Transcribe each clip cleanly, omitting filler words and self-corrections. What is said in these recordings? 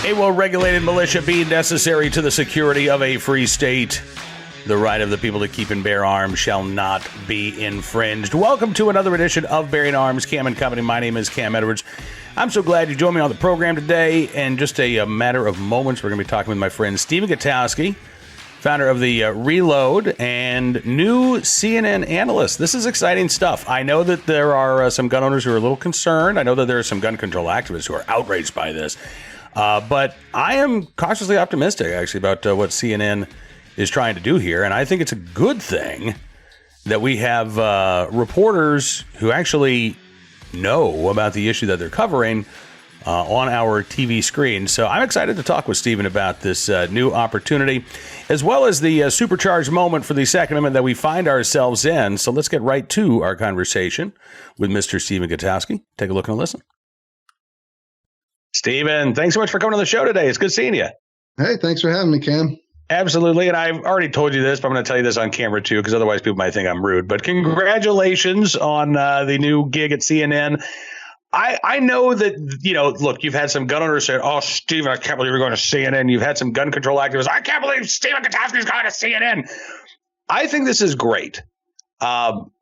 A well-regulated militia be necessary to the security of a free state. The right of the people to keep and bear arms shall not be infringed. Welcome to another edition of Bearing Arms, Cam and Company. My name is Cam Edwards. I'm so glad you joined me on the program today. In just a matter of moments, we're going to be talking with my friend Stephen Gutowski, founder of the Reload and new CNN analyst. This is exciting stuff. I know that there are some gun owners who are a little concerned. I know that there are some gun control activists who are outraged by this. But I am cautiously optimistic, actually, about what CNN is trying to do here. And I think it's a good thing that we have reporters who actually know about the issue that they're covering on our TV screen. So I'm excited to talk with Stephen about this new opportunity, as well as the supercharged moment for the Second Amendment that we find ourselves in. So let's get right to our conversation with Mr. Stephen Gutowski. Take a look and a listen. Stephen, thanks so much for coming on the show today. It's good seeing you. Hey, thanks for having me, Cam. Absolutely. And I've already told you this, but I'm going to tell you this on camera too, because otherwise people might think I'm rude. But congratulations on the new gig at CNN. I know that, look, you've had some gun owners say, oh, Stephen, I can't believe you're going to CNN. You've had some gun control activists. I can't believe Stephen Gutowski's going to CNN. I think this is great.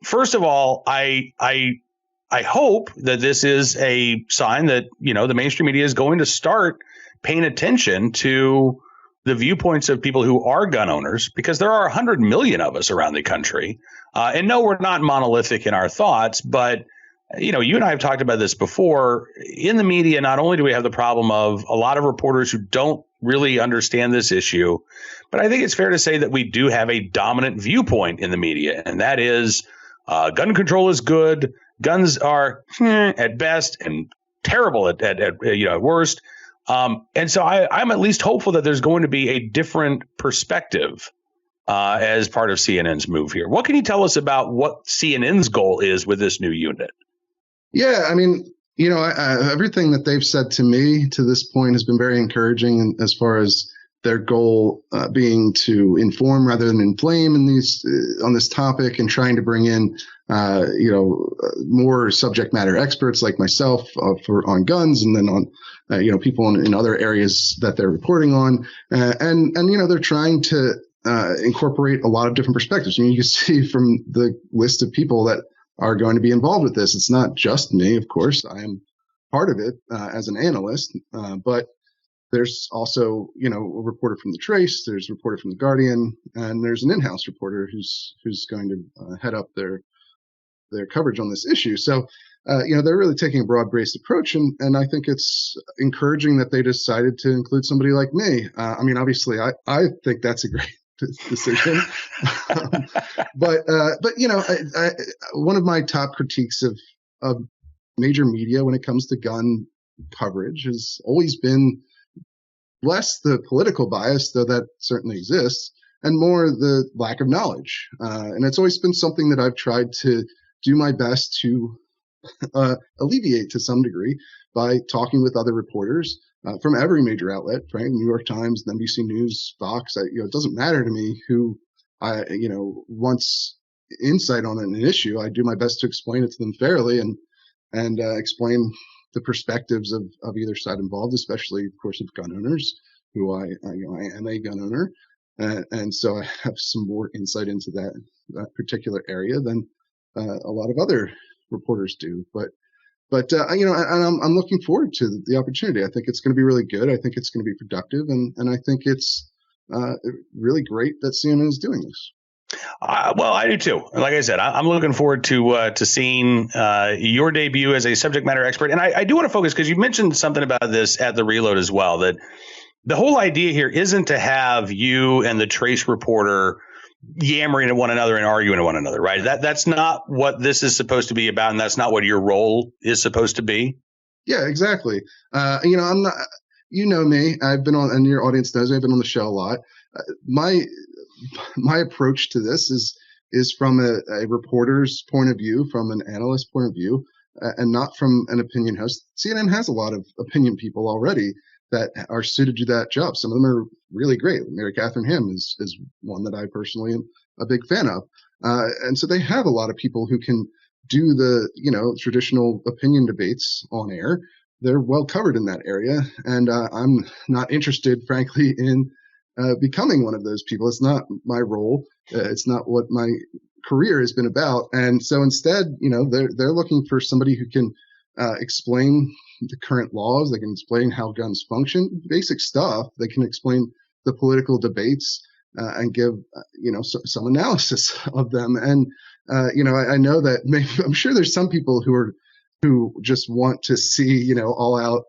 First of all, I hope that this is a sign that, the mainstream media is going to start paying attention to the viewpoints of people who are gun owners, because there are 100 million of us around the country. And no, we're not monolithic in our thoughts, but, you and I have talked about this before. In the media, not only do we have the problem of a lot of reporters who don't really understand this issue, but I think it's fair to say that we do have a dominant viewpoint in the media, and that is gun control is good. Guns are at best and terrible at worst. And so I'm at least hopeful that there's going to be a different perspective as part of CNN's move here. What can you tell us about what CNN's goal is with this new unit? Yeah, I mean, everything that they've said to me to this point has been very encouraging as far as their goal being to inform rather than inflame in on this topic, and trying to bring in more subject matter experts like myself on guns, and then on people in other areas that they're reporting on, and they're trying to incorporate a lot of different perspectives. I mean, you can see from the list of people that are going to be involved with this, it's not just me, of course. I am part of it as an analyst, but there's also, a reporter from the Trace, there's a reporter from the Guardian, and there's an in-house reporter who's going to head up their coverage on this issue. So, they're really taking a broad-based approach, and I think it's encouraging that they decided to include somebody like me. I mean, obviously, I think that's a great decision. But one of my top critiques of major media when it comes to gun coverage has always been less the political bias, though that certainly exists, and more the lack of knowledge. And it's always been something that I've tried to do my best to alleviate to some degree by talking with other reporters from every major outlet, right? New York Times, NBC News, Fox. It doesn't matter to me who wants insight on an issue. I do my best to explain it to them fairly and explain the perspectives of either side involved, especially, of course, of gun owners, who I am a gun owner. And so I have some more insight into that particular area than a lot of other reporters do. But I'm looking forward to the opportunity. I think it's going to be really good. I think it's going to be productive. And I think it's really great that CNN is doing this. Well, I do too. Like I said, I'm looking forward to seeing your debut as a subject matter expert. And I do want to focus, because you mentioned something about this at the Reload as well, that the whole idea here isn't to have you and the Trace reporter yammering at one another and arguing at one another, right? That's not what this is supposed to be about, and that's not what your role is supposed to be. Yeah, exactly. I'm not. Me. I've been on, and your audience knows me, I've been on the show a lot. My approach to this is from a reporter's point of view, from an analyst's point of view, and not from an opinion host. CNN has a lot of opinion people already that are suited to that job. Some of them are really great. Mary Catherine Ham is one that I personally am a big fan of. And so they have a lot of people who can do the, traditional opinion debates on air. they're well covered in that area, and I'm not interested, frankly, in becoming one of those people. It's not my role. It's not what my career has been about. And so instead, they're looking for somebody who can explain the current laws. They can explain how guns function, basic stuff. They can explain the political debates and give some analysis of them. And I know that I'm sure there's some people who just want to see all out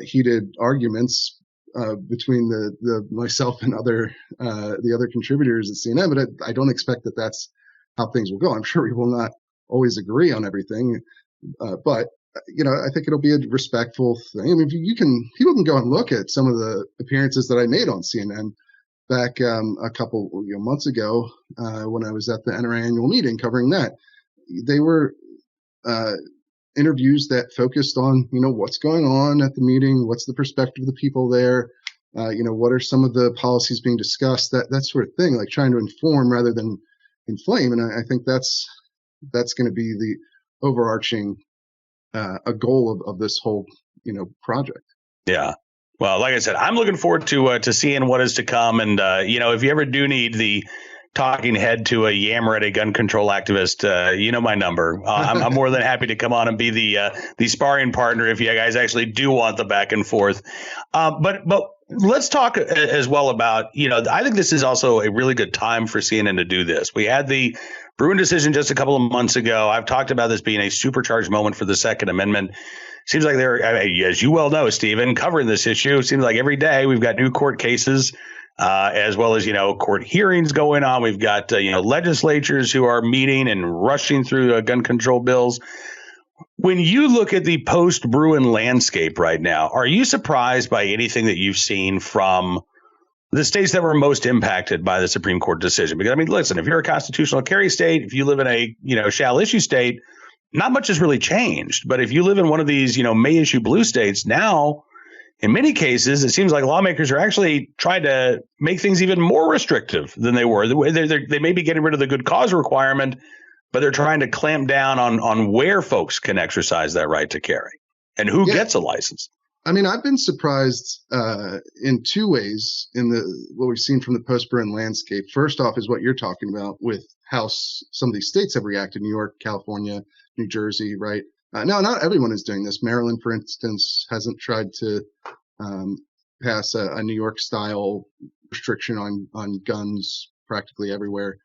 heated arguments between the myself and the other contributors at CNN, but I don't expect that that's how things will go. I'm sure we will not always agree on everything, but I think it'll be a respectful thing. I mean, people can go and look at some of the appearances that I made on CNN back a couple months ago when I was at the NRA annual meeting covering that. They were interviews that focused on what's going on at the meeting, what's the perspective of the people there, what are some of the policies being discussed, that sort of thing, like trying to inform rather than inflame. And I think that's going to be the overarching a goal of this whole project. Yeah. Well, like I said, I'm looking forward to seeing what is to come. And if you ever do need the talking head to a yammer at a gun control activist, my number. I'm more than happy to come on and be the sparring partner if you guys actually do want the back and forth. But let's talk as well about, I think this is also a really good time for CNN to do this. We had the Bruen decision just a couple of months ago. I've talked about this being a supercharged moment for the Second Amendment. Seems like as you well know, Stephen, covering this issue, it seems like every day we've got new court cases. As well as, court hearings going on. We've got, legislatures who are meeting and rushing through gun control bills. When you look at the post-Bruen landscape right now, are you surprised by anything that you've seen from the states that were most impacted by the Supreme Court decision? Because, I mean, listen, if you're a constitutional carry state, if you live in a, shall issue state, not much has really changed. But if you live in one of these, may issue blue states, now in many cases, it seems like lawmakers are actually trying to make things even more restrictive than they were. They may be getting rid of the good cause requirement, but they're trying to clamp down on where folks can exercise that right to carry and who gets a license. I mean, I've been surprised in two ways in what we've seen from the post-Bruen landscape. First off is what you're talking about with how some of these states have reacted: New York, California, New Jersey, right? No, not everyone is doing this. Maryland, for instance, hasn't tried to pass a New York style restriction on guns practically everywhere.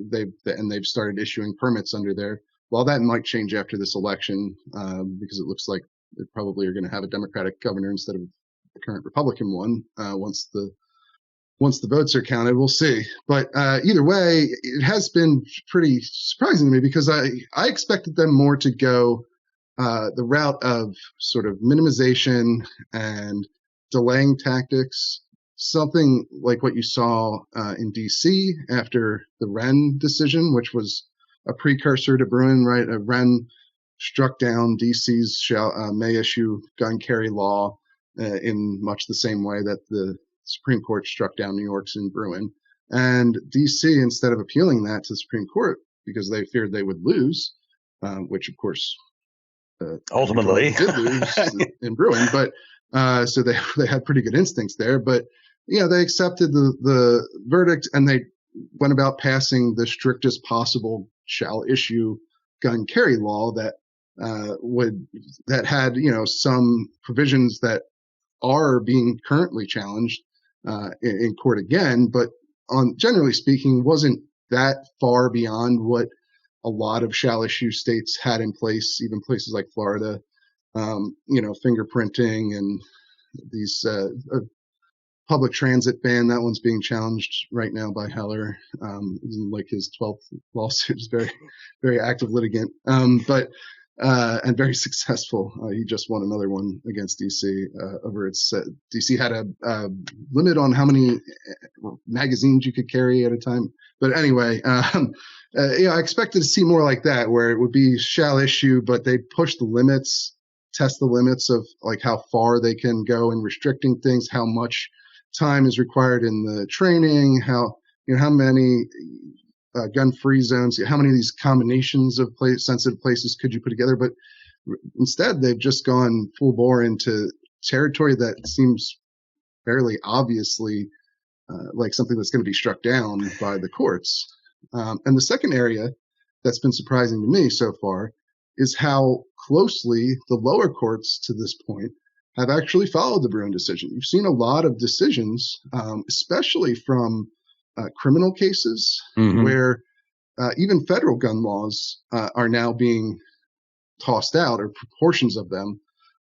They've started issuing permits under there. While that might change after this election, because it looks like they probably are going to have a Democratic governor instead of the current Republican one once the votes are counted. We'll see. But either way, it has been pretty surprising to me because I expected them more to go the route of sort of minimization and delaying tactics, something like what you saw in D.C. after the Wren decision, which was a precursor to Bruen, right? Wren struck down D.C.'s may issue gun carry law in much the same way that the Supreme Court struck down New York's in Bruen. And D.C., instead of appealing that to the Supreme Court because they feared they would lose, which of course ultimately did lose in Bruen, but so they had pretty good instincts there. But they accepted the verdict and they went about passing the strictest possible shall issue gun carry law that had some provisions that are being currently challenged in court again, but generally speaking, wasn't that far beyond what a lot of shall issue states had in place, even places like Florida, fingerprinting and these public transit ban. That one's being challenged right now by Heller, like his 12th lawsuit. Is very, very active litigant, but and very successful. He just won another one against DC over its. DC had a limit on how many magazines you could carry at a time. But anyway, I expected to see more like that, where it would be shall issue, but they push the limits, test the limits of like how far they can go in restricting things, how much time is required in the training, how many gun-free zones, how many of these combinations of sensitive places could you put together? But Instead, they've just gone full bore into territory that seems fairly obviously like something that's going to be struck down by the courts. And the second area that's been surprising to me so far is how closely the lower courts to this point have actually followed the Bruin decision. You've seen a lot of decisions, especially from criminal cases, where even federal gun laws are now being tossed out, or proportions of them,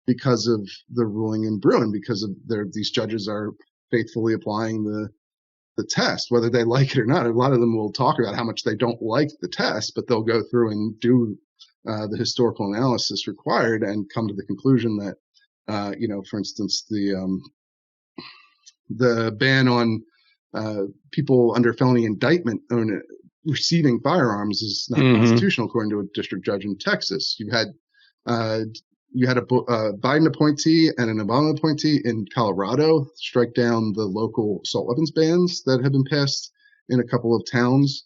because of the ruling in Bruin, because of these judges are faithfully applying the test, whether they like it or not. A lot of them will talk about how much they don't like the test, but they'll go through and do the historical analysis required and come to the conclusion that, for instance, the ban on people under felony indictment receiving firearms is not constitutional, according to a district judge in Texas. You had a Biden appointee and an Obama appointee in Colorado strike down the local assault weapons bans that have been passed in a couple of towns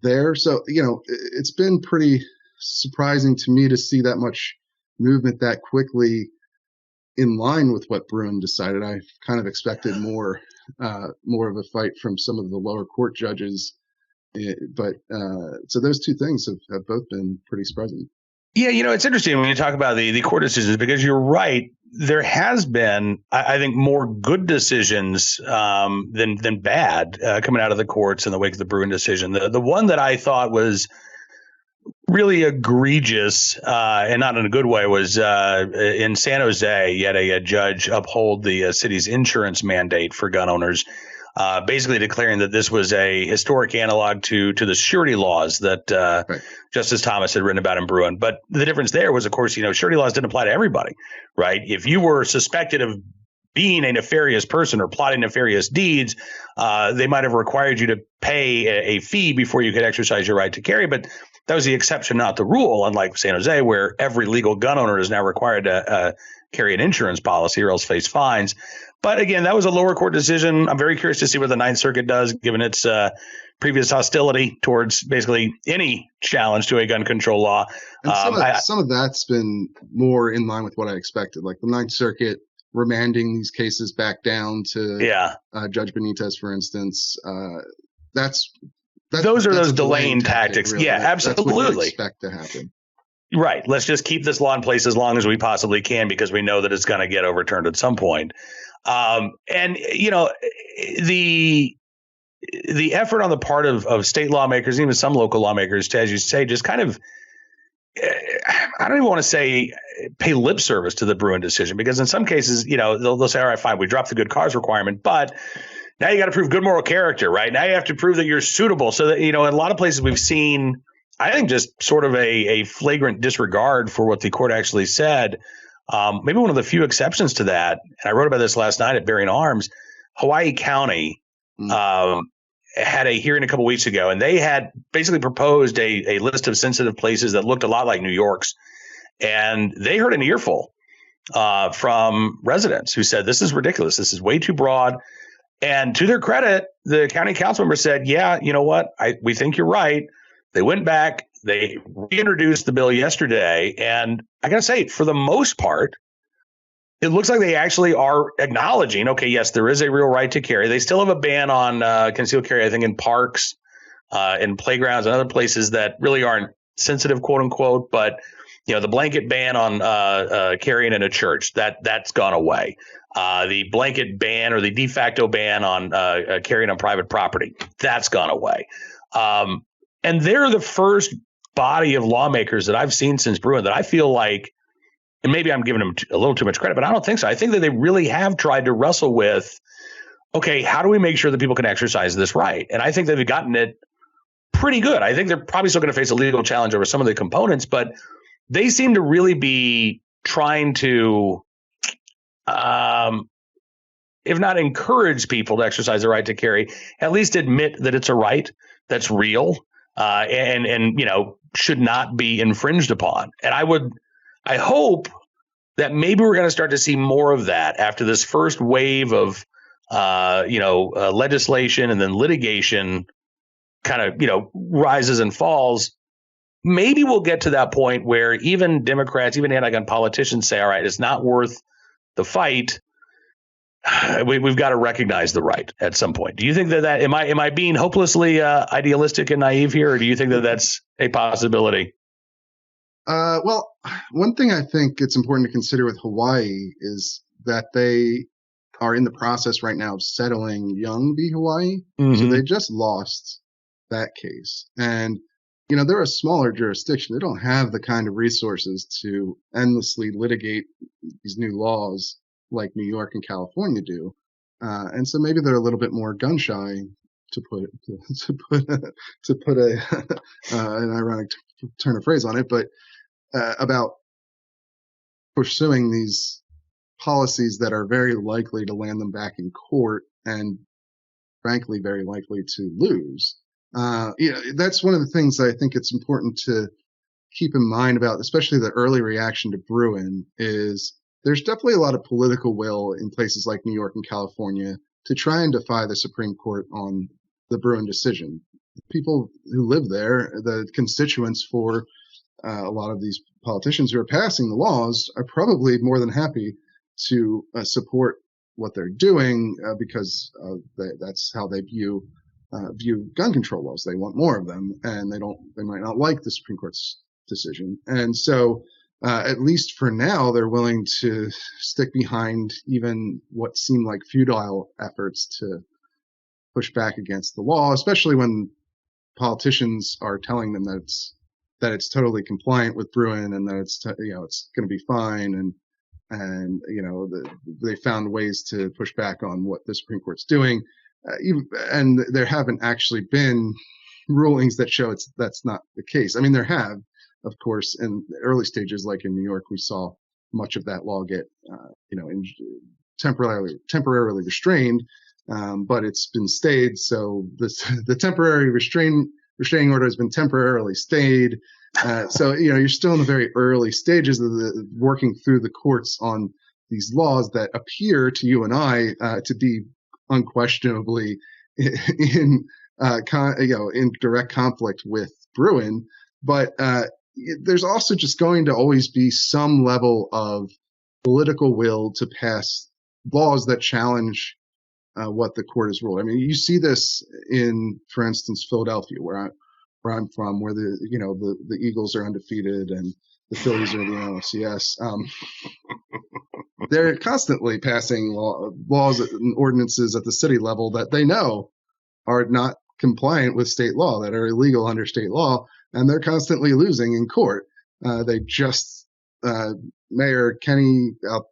there. So, it's been pretty surprising to me to see that much movement that quickly in line with what Bruin decided. I kind of expected more of a fight from some of the lower court judges. But so those two things have both been pretty surprising. Yeah, it's interesting when you talk about the court decisions, because you're right. There has been, I think, more good decisions than bad coming out of the courts in the wake of the Bruin decision. The one that I thought was really egregious, and not in a good way, was in San Jose. You had a judge uphold the city's insurance mandate for gun owners, basically declaring that this was a historic analog to the surety laws that right. Justice Thomas had written about in Bruin. But the difference there was, of course, surety laws didn't apply to everybody, right? If you were suspected of being a nefarious person or plotting nefarious deeds, they might have required you to pay a fee before you could exercise your right to carry. But that was the exception, not the rule, unlike San Jose, where every legal gun owner is now required to carry an insurance policy or else face fines. But again, that was a lower court decision. I'm very curious to see what the Ninth Circuit does, given its previous hostility towards basically any challenge to a gun control law. And some of that's been more in line with what I expected, like the Ninth Circuit remanding these cases back down to Judge Benitez, for instance. Those are those delaying tactics. Really. Yeah, absolutely. That's what you expect to happen. Right. Let's just keep this law in place as long as we possibly can, because we know that it's going to get overturned at some point. And the effort on the part of state lawmakers, even some local lawmakers, to, as you say, just kind of, I don't even want to say pay lip service to the Bruin decision, because in some cases, they'll say, all right, fine, we dropped the good cause requirement, but now you got to prove good moral character, right? Now you have to prove that you're suitable. So that, in a lot of places we've seen, I think, just sort of a flagrant disregard for what the court actually said. Maybe one of the few exceptions to that, and I wrote about this last night at Bearing Arms, Hawaii County had a hearing a couple weeks ago, and they had basically proposed a list of sensitive places that looked a lot like New York's. And they heard an earful from residents who said, this is ridiculous. This is way too broad. And to their credit, the county council member said, yeah, you know what? We think you're right. They went back. They reintroduced the bill yesterday. And I got to say, for the most part, it looks like they actually are acknowledging, okay, yes, there is a real right to carry. They still have a ban on concealed carry, I think, in parks, in playgrounds and other places that really aren't sensitive, quote unquote. But, the blanket ban on carrying in a church, that's gone away. The blanket ban or the de facto ban on carrying on private property, that's gone away. And they're the first body of lawmakers that I've seen since Bruin that I feel like, and maybe I'm giving them a little too much credit, but I don't think so. I think that they really have tried to wrestle with, okay, how do we make sure that people can exercise this right? And I think they've gotten it pretty good. I think they're probably still going to face a legal challenge over some of the components, but they seem to really be trying to, if not encourage people to exercise the right to carry, at least admit that it's a right that's real and should not be infringed upon. And I hope that maybe we're going to start to see more of that after this first wave of legislation and then litigation kind of rises and falls. maybe we'll get to that point where even Democrats, even anti-gun politicians say, all right, it's not worth the fight. We've got to recognize the right at some point. Do you think that am I being hopelessly idealistic and naive here, or do you think that that's a possibility? Well, one thing I think it's important to consider with Hawaii is that they are in the process right now of settling Young v. Hawaii. Mm-hmm. So they just lost that case. And, they're a smaller jurisdiction. They don't have the kind of resources to endlessly litigate these new laws like New York and California do. And so maybe they're a little bit more gun shy, to put an ironic turn of phrase on it, but about pursuing these policies that are very likely to land them back in court and frankly very likely to lose. That's one of the things I think it's important to keep in mind about, especially the early reaction to Bruen, is there's definitely a lot of political will in places like New York and California to try and defy the Supreme Court on the Bruen decision. People who live there, the constituents for a lot of these politicians who are passing the laws, are probably more than happy to support what they're doing because that's how they view gun control laws. They want more of them, and they might not like the Supreme Court's decision. And so at least for now, they're willing to stick behind even what seem like futile efforts to push back against the law, especially when politicians are telling them that it's totally compliant with Bruen and that it's going to be fine, and they found ways to push back on what the Supreme Court's doing, and there haven't actually been rulings that show that's not the case. I mean, there have. Of course, in the early stages, like in New York, we saw much of that law get, temporarily restrained, but it's been stayed. So the temporary restraining order has been temporarily stayed. So you're still in the very early stages of working through the courts on these laws that appear to you and I to be unquestionably in direct conflict with Bruen, but there's also just going to always be some level of political will to pass laws that challenge what the court has ruled. I mean, you see this in, for instance, Philadelphia, where I'm from, where the Eagles are undefeated and the Phillies are in the NLCS. They're constantly passing laws and ordinances at the city level that they know are not compliant with state law, that are illegal under state law, and they're constantly losing in court. They just Mayor Kenny up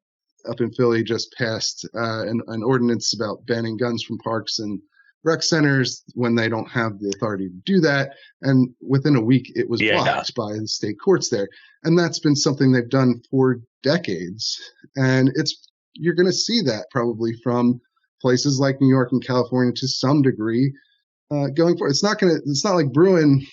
in Philly just passed an ordinance about banning guns from parks and rec centers when they don't have the authority to do that. And within a week, it was blocked by the state courts there. And that's been something they've done for decades. And you're going to see that probably from places like New York and California to some degree going forward. It's not like Bruen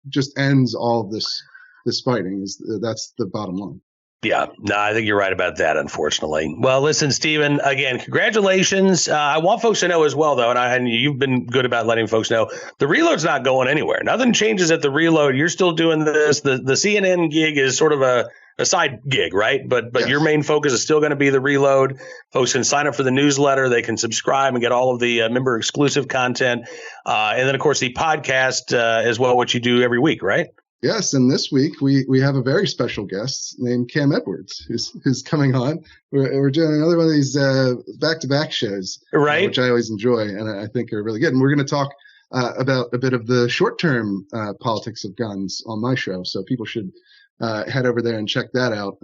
just ends all of this fighting. That's the bottom line. Yeah, no, I think you're right about that, unfortunately. Well, listen, Stephen, again, congratulations. I want folks to know as well, though, and you've been good about letting folks know, the reload's not going anywhere. Nothing changes at the reload. You're still doing this. The CNN gig is sort of a side gig, right? But yes. Your main focus is still going to be the reload. Folks can sign up for the newsletter. They can subscribe and get all of the member exclusive content. And then, of course, the podcast as well, which you do every week, right? Yes, and this week we have a very special guest named Cam Edwards who's coming on. We're doing another one of these back-to-back shows, right? Which I always enjoy and I think are really good. And we're going to talk about a bit of the short-term politics of guns on my show, so people should head over there and check that out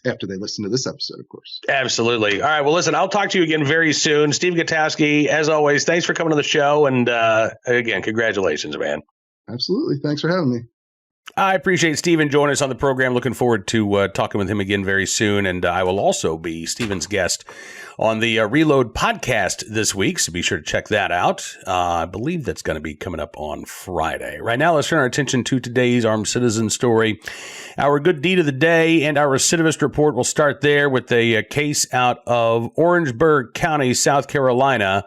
after they listen to this episode, of course. Absolutely. All right. Well, listen, I'll talk to you again very soon. Steve Gutowski, as always, thanks for coming on the show, and again, congratulations, man. Absolutely. Thanks for having me. I appreciate Stephen joining us on the program. Looking forward to talking with him again very soon. And I will also be Stephen's guest on the Reload podcast this week, so be sure to check that out. I believe that's going to be coming up on Friday. Right now, let's turn our attention to today's armed citizen story. Our good deed of the day and our recidivist report will start there with a case out of Orangeburg County, South Carolina,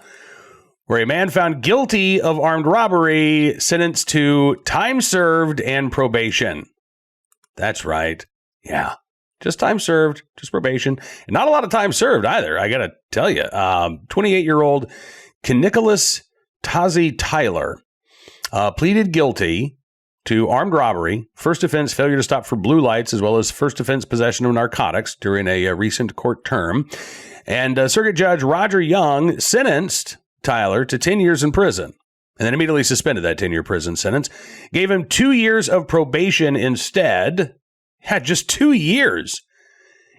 where a man found guilty of armed robbery sentenced to time served and probation. That's right. Yeah. Just time served, just probation. And not a lot of time served either, I got to tell you. 28-year-old Nicholas Tazi Tyler pleaded guilty to armed robbery, first offense failure to stop for blue lights, as well as first offense possession of narcotics during a recent court term. And Circuit Judge Roger Young sentenced Tyler to 10 years in prison and then immediately suspended that 10-year prison sentence, gave him 2 years of probation instead. Had just 2 years,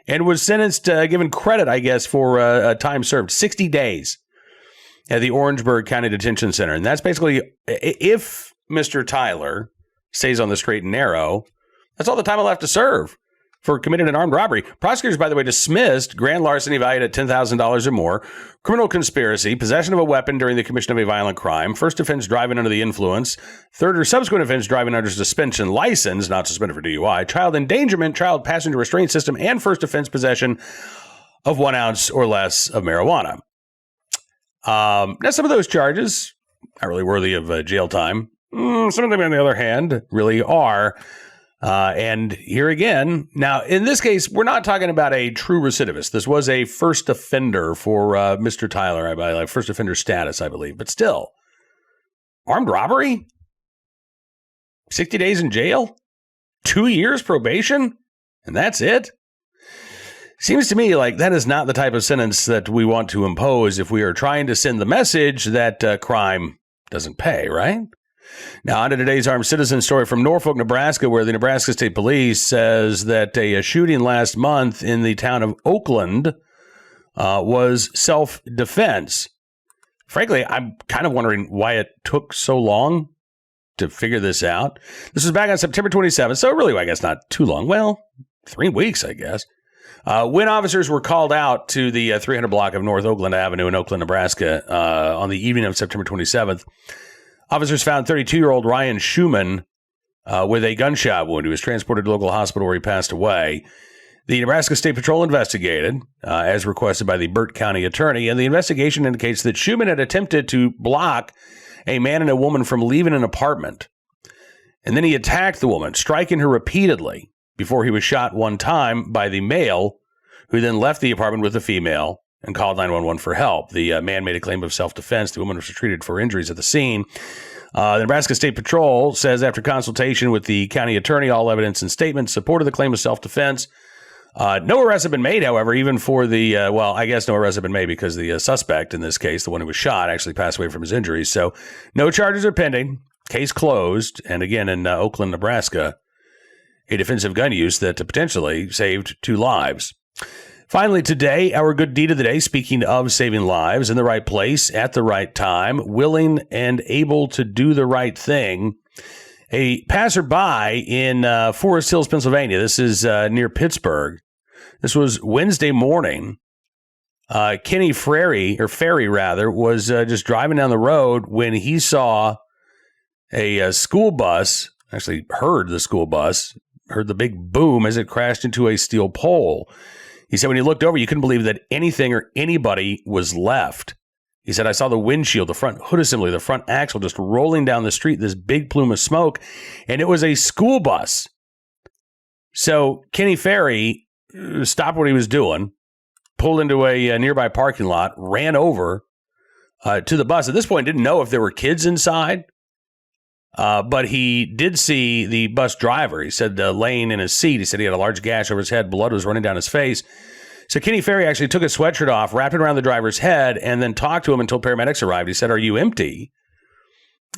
and was sentenced, given credit, I guess, for time served, 60 days at the Orangeburg County Detention Center. And that's basically, if Mr. Tyler stays on the straight and narrow, that's all the time he'll have to serve for committing an armed robbery. Prosecutors, by the way, dismissed grand larceny valued at $10,000 or more, criminal conspiracy, possession of a weapon during the commission of a violent crime, first offense driving under the influence, third or subsequent offense driving under suspension license, not suspended for DUI, child endangerment, child passenger restraint system, and first offense possession of 1 ounce or less of marijuana. Now, some of those charges are really worthy of jail time. Some of them, on the other hand, really are. And here again, now in this case, we're not talking about a true recidivist. This was a first offender for Mr. Tyler, like first offender status, I believe. But still, armed robbery, 60 days in jail, 2 years probation, and that's it. Seems to me like that is not the type of sentence that we want to impose if we are trying to send the message that crime doesn't pay, right? Now, on to today's armed citizen story from Norfolk, Nebraska, where the Nebraska State Police says that a shooting last month in the town of Oakland was self-defense. Frankly, I'm kind of wondering why it took so long to figure this out. This was back on September 27th, so really, I guess not too long. Well, 3 weeks, I guess. When officers were called out to the 300 block of North Oakland Avenue in Oakland, Nebraska, on the evening of September 27th, officers found 32-year-old Ryan Schumann with a gunshot wound. He was transported to a local hospital where he passed away. The Nebraska State Patrol investigated, as requested by the Burt County attorney, and the investigation indicates that Schumann had attempted to block a man and a woman from leaving an apartment. And then he attacked the woman, striking her repeatedly before he was shot one time by the male, who then left the apartment with the female and called 911 for help. The man made a claim of self-defense. The woman was treated for injuries at the scene. The Nebraska State Patrol says after consultation with the county attorney, all evidence and statements supported the claim of self-defense. No arrests have been made, however, even for the, I guess no arrests have been made because the suspect in this case, the one who was shot, actually passed away from his injuries. So no charges are pending. Case closed. And again, in Oakland, Nebraska, a defensive gun use that potentially saved 2 lives. Finally, today, our good deed of the day, speaking of saving lives, in the right place, at the right time, willing and able to do the right thing. A passerby in Forest Hills, Pennsylvania, this is near Pittsburgh. This was Wednesday morning. Kenny Ferry, was just driving down the road when he saw a school bus, actually heard the school bus, heard the big boom as it crashed into a steel pole. He said when he looked over, you couldn't believe that anything or anybody was left. He said, I saw the windshield, the front hood assembly, the front axle just rolling down the street, this big plume of smoke, and it was a school bus. So Kenny Ferry stopped what he was doing, pulled into a nearby parking lot, ran over to the bus. At this point, didn't know if there were kids inside, but he did see the bus driver. He said laying in his seat. He said he had a large gash over his head. Blood was running down his face. So Kenny Ferry actually took his sweatshirt off, wrapped it around the driver's head, and then talked to him until paramedics arrived. He said, are you empty?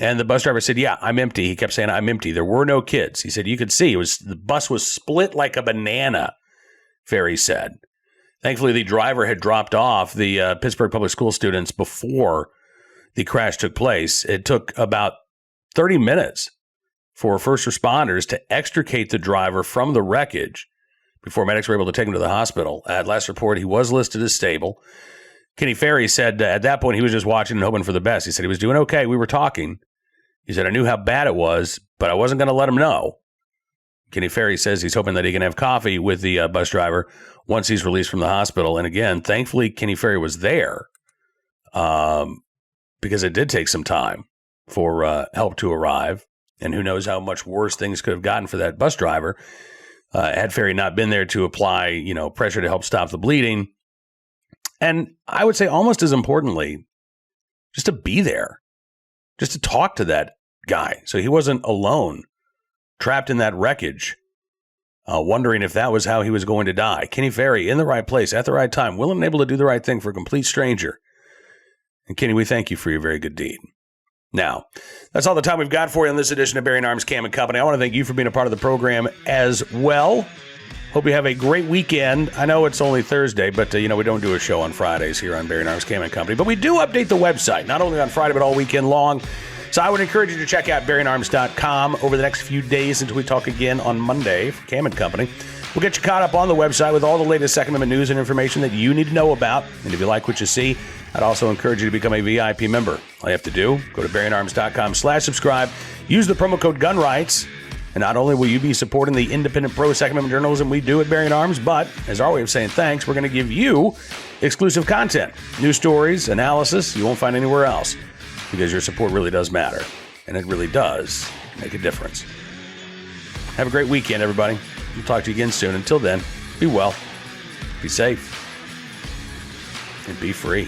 And the bus driver said, yeah, I'm empty. He kept saying, I'm empty. There were no kids. He said, you could see the bus was split like a banana, Ferry said. Thankfully, the driver had dropped off the Pittsburgh public school students before the crash took place. It took about 30 minutes for first responders to extricate the driver from the wreckage before medics were able to take him to the hospital. At last report, he was listed as stable. Kenny Ferry said at that point he was just watching and hoping for the best. He said he was doing okay. We were talking. He said, I knew how bad it was, but I wasn't going to let him know. Kenny Ferry says he's hoping that he can have coffee with the bus driver once he's released from the hospital. And again, thankfully, Kenny Ferry was there. because it did take some time for help to arrive. And who knows how much worse things could have gotten for that bus driver had Ferry not been there to apply, pressure to help stop the bleeding. And I would say almost as importantly, just to be there, just to talk to that guy. So he wasn't alone, trapped in that wreckage, wondering if that was how he was going to die. Kenny Ferry in the right place at the right time, willing and able to do the right thing for a complete stranger. And Kenny, we thank you for your very good deed. Now, that's all the time we've got for you on this edition of Bearing Arms Cam & Company. I want to thank you for being a part of the program as well. Hope you have a great weekend. I know it's only Thursday, but, we don't do a show on Fridays here on Bearing Arms Cam & Company. But we do update the website, not only on Friday, but all weekend long. So I would encourage you to check out bearingarms.com over the next few days until we talk again on Monday for Cam & Company. We'll get you caught up on the website with all the latest Second Amendment news and information that you need to know about. And if you like what you see, I'd also encourage you to become a VIP member. All you have to do, go to bearingarms.com/subscribe, use the promo code GUNRIGHTS, and not only will you be supporting the independent pro-Second Amendment journalism we do at Bearing Arms, but as our way of saying thanks, we're going to give you exclusive content, news stories, analysis you won't find anywhere else, because your support really does matter, and it really does make a difference. Have a great weekend, everybody. We'll talk to you again soon. Until then, be well, be safe, and be free.